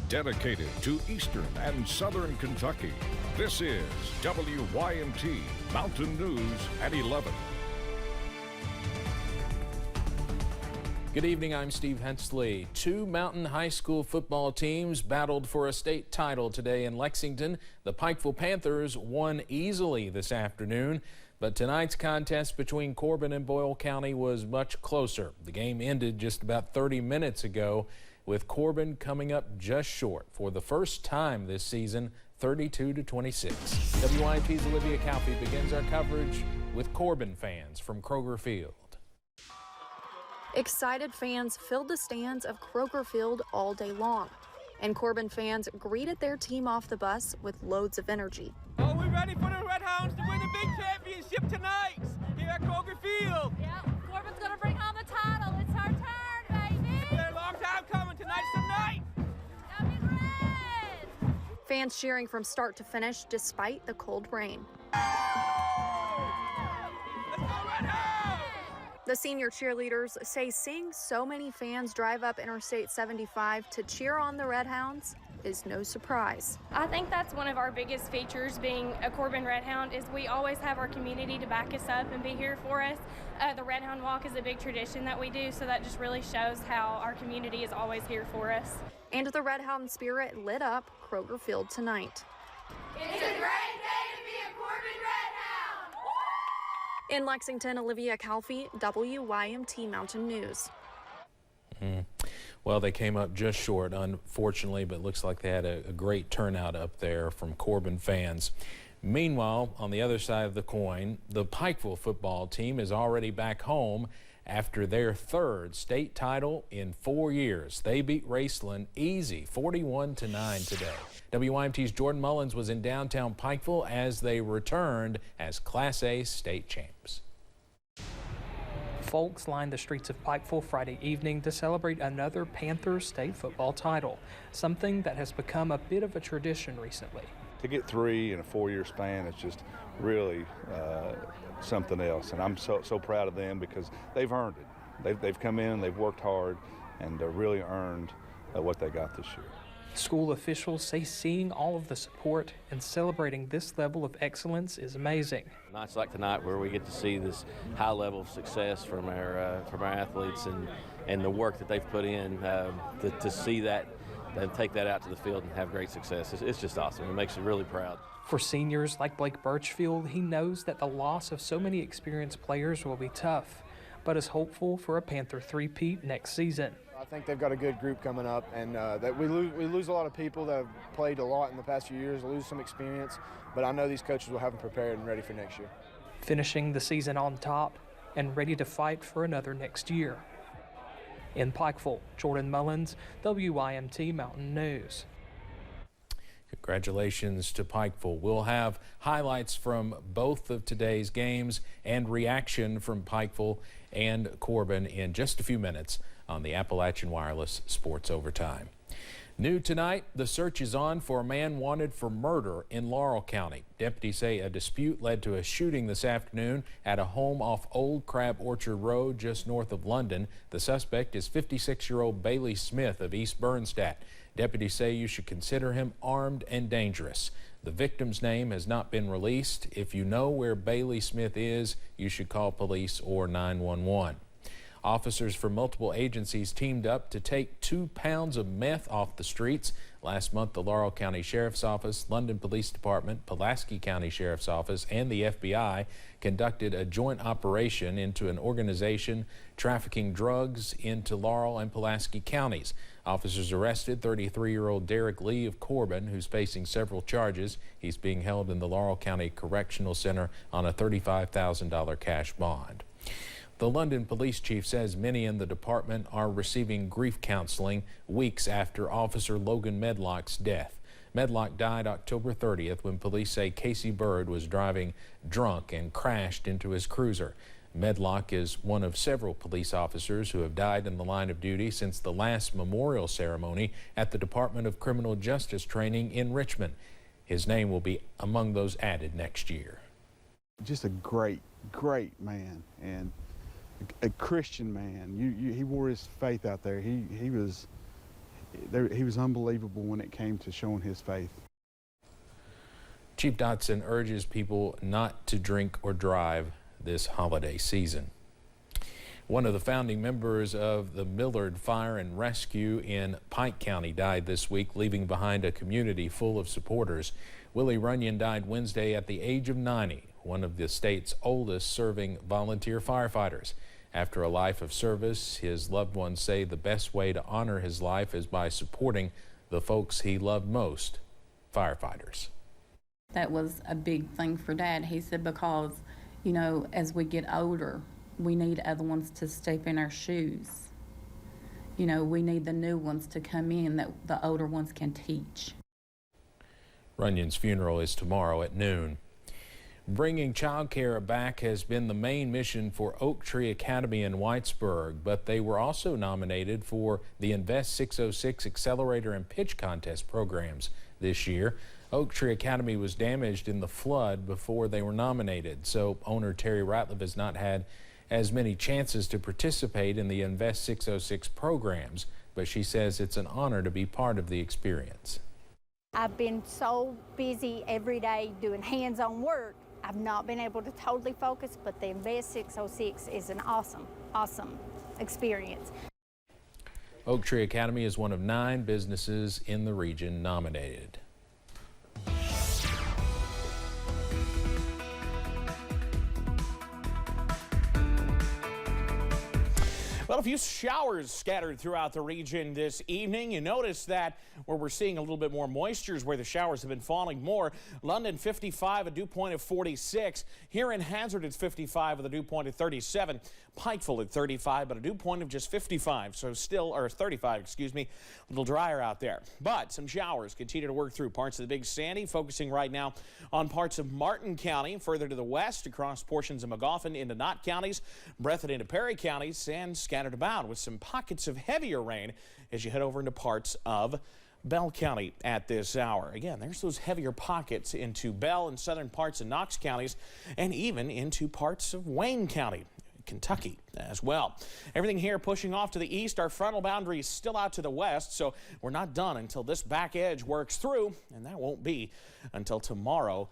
dedicated to Eastern and Southern Kentucky. This is WYMT Mountain News at 11. Good evening, I'm Steve Hensley. Two Mountain High School football teams battled for a state title today in Lexington. The Pikeville Panthers won easily this afternoon, but tonight's contest between Corbin and Boyle County was much closer. The game ended just about 30 minutes ago, with Corbin coming up just short for the first time this season, 32-26. WYMT's Olivia Calfee begins our coverage with Corbin fans from Kroger Field. Excited fans filled the stands of Kroger Field all day long, and Corbin fans greeted their team off the bus with loads of energy. Are we ready for the Red Hounds to win the big championship tonight here at Kroger Field? Yeah, Corbin's gonna bring home the title. It's our turn, baby. It's been a long time coming. Tonight's the night. W Red! Fans cheering from start to finish despite the cold rain. The senior cheerleaders say seeing so many fans drive up Interstate 75 to cheer on the Red Hounds is no surprise. I think that's one of our biggest features being a Corbin Red Hound is we always have our community to back us up and be here for us. The Red Hound Walk is a big tradition that we do, so that just really shows how our community is always here for us. And the Red Hound spirit lit up Kroger Field tonight. It's a great day to be a Corbin Red Hound! In Lexington, Olivia Calfee, WYMT Mountain News. Well, they came up just short, unfortunately, but looks like they had a great turnout up there from Corbin fans. Meanwhile, on the other side of the coin, the Pikeville football team is already back home after their third state title in 4 years. They beat Raceland easy, 41-9 today. WYMT's Jordan Mullins was in downtown Pikeville as they returned as Class A state champs. Folks lined the streets of Pikeville Friday evening to celebrate another Panthers state football title, something that has become a bit of a tradition recently. To get three in a 4-year span is just really something else, and I'm so proud of them because they've earned it. They've come in, they've worked hard, and really earned what they got this year. School officials say seeing all of the support and celebrating this level of excellence is amazing. Nights like tonight where we get to see this high level of success from our athletes and the work that they've put in to see that and take that out to the field and have great success. It's just awesome. It makes you really proud. For seniors like Blake Birchfield, he knows that the loss of so many experienced players will be tough, but is hopeful for a Panther three-peat next season. I think they've got a good group coming up, and that we lose a lot of people that have played a lot in the past few years, lose some experience, but I know these coaches will have them prepared and ready for next year. Finishing the season on top and ready to fight for another next year. In Pikeville, Jordan Mullins, WYMT Mountain News. Congratulations to Pikeville. We'll have highlights from both of today's games and reaction from Pikeville and Corbin in just a few minutes on the Appalachian Wireless Sports Overtime. New tonight, the search is on for a man wanted for murder in Laurel County. Deputies say a dispute led to a shooting this afternoon at a home off Old Crab Orchard Road just north of London. The suspect is 56-year-old Bailey Smith of East Bernstadt. Deputies say you should consider him armed and dangerous. The victim's name has not been released. If you know where Bailey Smith is, you should call police or 911. Officers from multiple agencies teamed up to take 2 pounds of meth off the streets. Last month, the Laurel County Sheriff's Office, London Police Department, Pulaski County Sheriff's Office, and the FBI conducted a joint operation into an organization trafficking drugs into Laurel and Pulaski counties. Officers arrested 33-year-old Derek Lee of Corbin, who's facing several charges. He's being held in the Laurel County Correctional Center on a $35,000 cash bond. The London police chief says many in the department are receiving grief counseling weeks after Officer Logan Medlock's death. Medlock died October 30th when police say Casey Bird was driving drunk and crashed into his cruiser. Medlock is one of several police officers who have died in the line of duty since the last memorial ceremony at the Department of Criminal Justice Training in Richmond. His name will be among those added next year. Just a great man and a Christian man. He wore his faith out there. He was he was unbelievable when it came to showing his faith. Chief Dotson urges people not to drink or drive this holiday season. One of the founding members of the Millard Fire and Rescue in Pike County died this week, leaving behind a community full of supporters. Willie Runyon died Wednesday at the age of 90, one of the state's oldest serving volunteer firefighters. After a life of service, his loved ones say the best way to honor his life is by supporting the folks he loved most, firefighters. That was a big thing for Dad. He said because, you know, as we get older, we need other ones to step in our shoes. You know, we need the new ones to come in that the older ones can teach. Runyon's funeral is tomorrow at noon. Bringing child care back has been the main mission for Oak Tree Academy in Whitesburg, but they were also nominated for the Invest 606 Accelerator and Pitch Contest programs this year. Oak Tree Academy was damaged in the flood before they were nominated, so owner Terry Ratliff has not had as many chances to participate in the Invest 606 programs, but she says it's an honor to be part of the experience. I've been so busy every day doing hands-on work, I've not been able to totally focus, but the Invest 606 is an awesome experience. Oak Tree Academy is one of 9 businesses in the region nominated. Well, a few showers scattered throughout the region this evening. You notice that where we're seeing a little bit more moisture is where the showers have been falling more. London 55, a dew point of 46. Here in Hazard it's 55 with a dew point of 37. Pikeville at 35, but a dew point of just 55. So still, or 35, excuse me, a little drier out there. But some showers continue to work through parts of the Big Sandy, focusing right now on parts of Martin County, further to the west, across portions of Magoffin into Knott counties, Breathitt into Perry counties, and scattered about with some pockets of heavier rain as you head over into parts of Bell County at this hour. Again, there's those heavier pockets into Bell and southern parts of Knox counties and even into parts of Wayne County, Kentucky as well. Everything here pushing off to the east. Our frontal boundary is still out to the west, so we're not done until this back edge works through, and that won't be until tomorrow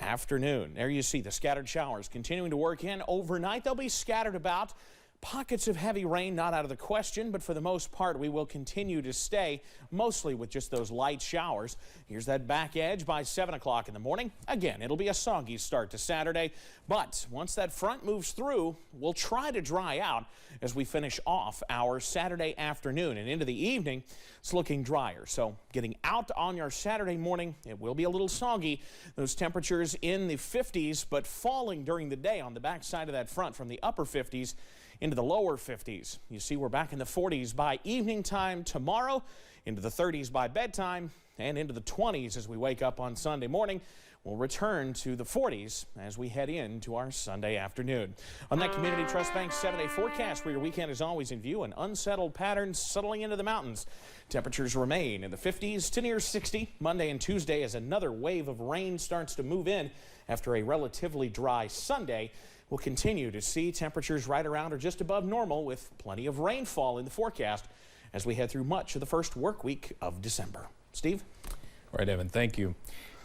afternoon. There you see the scattered showers continuing to work in. Overnight, they'll be scattered about. Pockets of heavy rain not out of the question, but for the most part, we will continue to stay mostly with just those light showers. Here's that back edge by 7 o'clock in the morning. Again, it'll be a soggy start to Saturday, but once that front moves through, we'll try to dry out as we finish off our Saturday afternoon and into the evening. It's looking drier, so getting out on your Saturday morning, it will be a little soggy. Those temperatures in the 50s, but falling during the day on the backside of that front from the upper 50s into the lower 50s. You see we're back in the 40s by evening time tomorrow, into the 30s by bedtime, and into the 20s as we wake up on Sunday morning. We'll return to the 40s as we head into our Sunday afternoon. On that Community Trust Bank 7-day forecast for your weekend is always in view, and unsettled patterns settling into the mountains. Temperatures remain in the 50s to near 60 Monday and Tuesday as another wave of rain starts to move in after a relatively dry Sunday. We'll continue to see temperatures right around or just above normal with plenty of rainfall in the forecast as we head through much of the first work week of December. Steve? All right, Evan, thank you.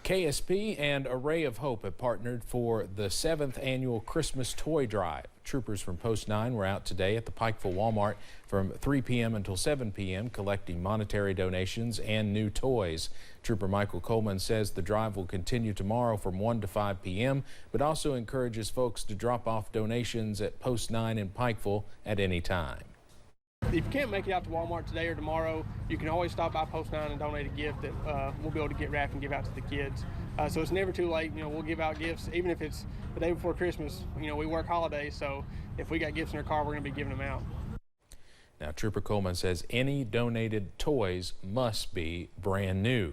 KSP and Array of Hope have partnered for the 7th annual Christmas Toy Drive. Troopers from Post 9 were out today at the Pikeville Walmart from 3 p.m. until 7 p.m. collecting monetary donations and new toys. Trooper Michael Coleman says the drive will continue tomorrow from 1 to 5 p.m., but also encourages folks to drop off donations at Post 9 in Pikeville at any time. If you can't make it out to Walmart today or tomorrow, you can always stop by Post 9 and donate a gift that we'll be able to get wrapped and give out to the kids. So it's never too late. You know, we'll give out gifts, even if it's the day before Christmas. You know, we work holidays, so if we got gifts in our car, we're going to be giving them out. Now, Trooper Coleman says any donated toys must be brand new.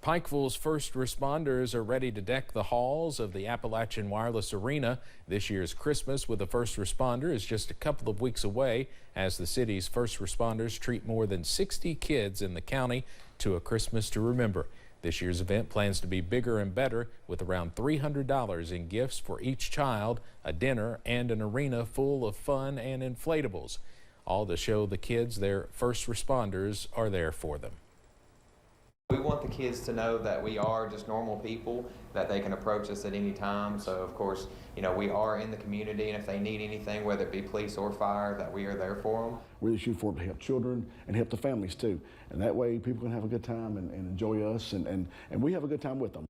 Pikeville's first responders are ready to deck the halls of the Appalachian Wireless Arena. This year's Christmas with a first responder is just a couple of weeks away as the city's first responders treat more than 60 kids in the county to a Christmas to remember. This year's event plans to be bigger and better with around $300 in gifts for each child, a dinner, and an arena full of fun and inflatables. all to show the kids their first responders are there for them. We want the kids to know that we are just normal people, that they can approach us at any time. So of course, you know, we are in the community, and if they need anything, whether it be police or fire, that we are there for them. Really shoot for them to help children and help the families too. And that way people can have a good time and enjoy us, and we have a good time with them.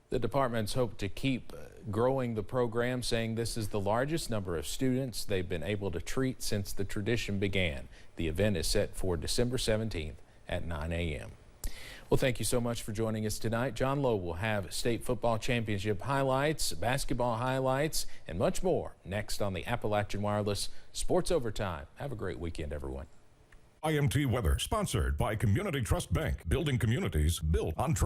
The departments hope to keep growing the program, saying this is the largest number of students they've been able to treat since the tradition began. The event is set for December 17th at 9 a.m. Well, thank you so much for joining us tonight. John Lowe will have state football championship highlights, basketball highlights, and much more next on the Appalachian Wireless Sports Overtime. Have a great weekend, everyone. IMT Weather, sponsored by Community Trust Bank, building communities built on trust.